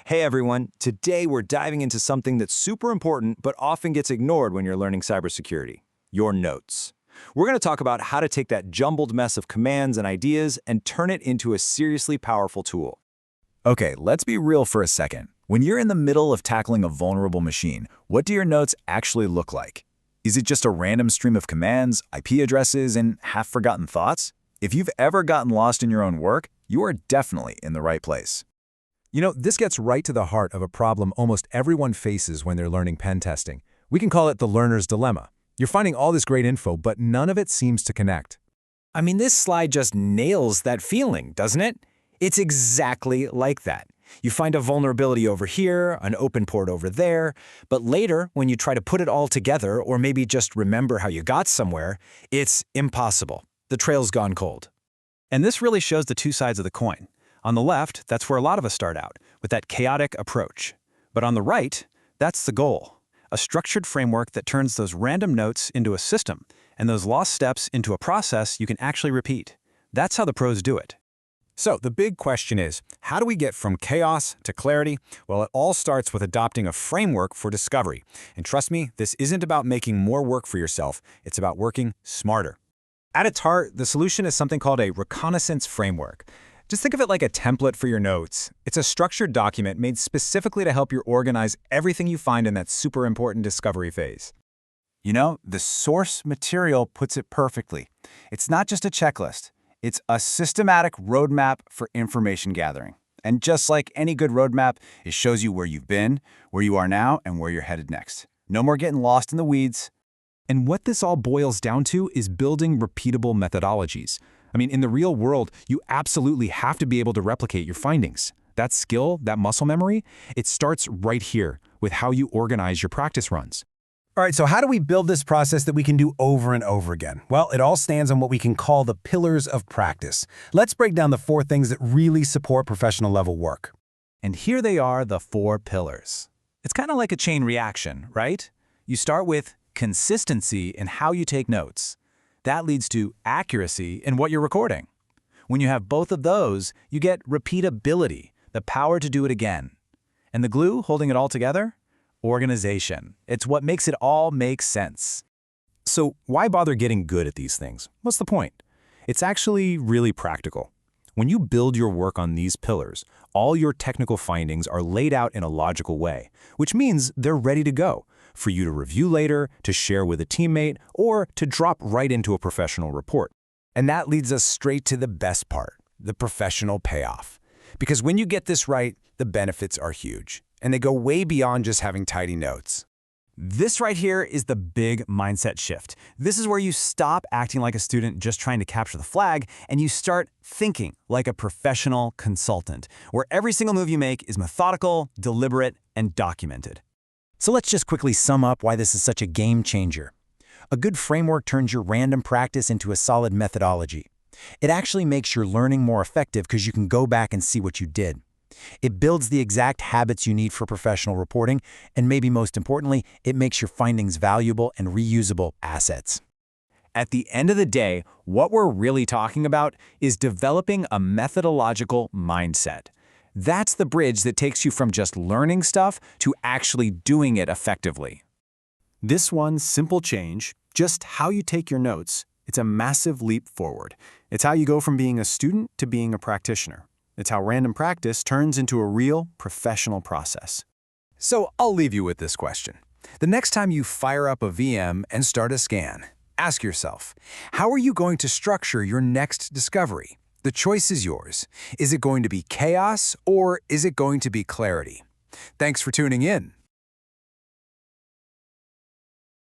Hey everyone, today we're diving into something that's super important but often gets ignored when you're learning cybersecurity, your notes. We're going to talk about how to take that jumbled mess of commands and ideas and turn it into a seriously powerful tool. Okay, let's be real for a second. When you're in the middle of tackling a vulnerable machine, what do your notes actually look like? Is it just a random stream of commands, IP addresses, and half-forgotten thoughts? If you've ever gotten lost in your own work, you are definitely in the right place. This gets right to the heart of a problem almost everyone faces when they're learning pen testing. We can call it the learner's dilemma. You're finding all this great info, but none of it seems to connect. This slide just nails that feeling, doesn't it? It's exactly like that. You find a vulnerability over here, an open port over there, but later, when you try to put it all together or maybe just remember how you got somewhere, it's impossible. The trail's gone cold. And this really shows the two sides of the coin. On the left, that's where a lot of us start out, with that chaotic approach. But on the right, that's the goal. A structured framework that turns those random notes into a system, and those lost steps into a process you can actually repeat. That's how the pros do it. So the big question is, how do we get from chaos to clarity? Well, it all starts with adopting a framework for discovery. And trust me, this isn't about making more work for yourself. It's about working smarter. At its heart, the solution is something called a reconnaissance framework. Just think of it like a template for your notes. It's a structured document made specifically to help you organize everything you find in that super important discovery phase. The source material puts it perfectly. It's not just a checklist. It's a systematic roadmap for information gathering. And just like any good roadmap, it shows you where you've been, where you are now, and where you're headed next. No more getting lost in the weeds. And what this all boils down to is building repeatable methodologies. In the real world, you absolutely have to be able to replicate your findings. That skill, that muscle memory, it starts right here with how you organize your practice runs. All right, so how do we build this process that we can do over and over again? Well, it all stands on what we can call the pillars of practice. Let's break down the 4 things that really support professional level work. And here they are, the 4 pillars. It's kind of like a chain reaction, right? You start with consistency in how you take notes. That leads to accuracy in what you're recording. When you have both of those, you get repeatability, the power to do it again. And the glue holding it all together? Organization. It's what makes it all make sense. So why bother getting good at these things? What's the point? It's actually really practical. When you build your work on these pillars, all your technical findings are laid out in a logical way, which means they're ready to go for you to review later, to share with a teammate, or to drop right into a professional report. And that leads us straight to the best part, the professional payoff. Because when you get this right, the benefits are huge, and they go way beyond just having tidy notes. This right here is the big mindset shift. This is where you stop acting like a student just trying to capture the flag, and you start thinking like a professional consultant, where every single move you make is methodical, deliberate, and documented. So let's just quickly sum up why this is such a game changer. A good framework turns your random practice into a solid methodology. It actually makes your learning more effective because you can go back and see what you did. It builds the exact habits you need for professional reporting, and maybe most importantly, it makes your findings valuable and reusable assets. At the end of the day, what we're really talking about is developing a methodological mindset. That's the bridge that takes you from just learning stuff to actually doing it effectively. This one simple change, just how you take your notes, it's a massive leap forward. It's how you go from being a student to being a practitioner. It's how random practice turns into a real professional process. So I'll leave you with this question. The next time you fire up a VM and start a scan, ask yourself, how are you going to structure your next discovery? The choice is yours. Is it going to be chaos or is it going to be clarity? Thanks for tuning in.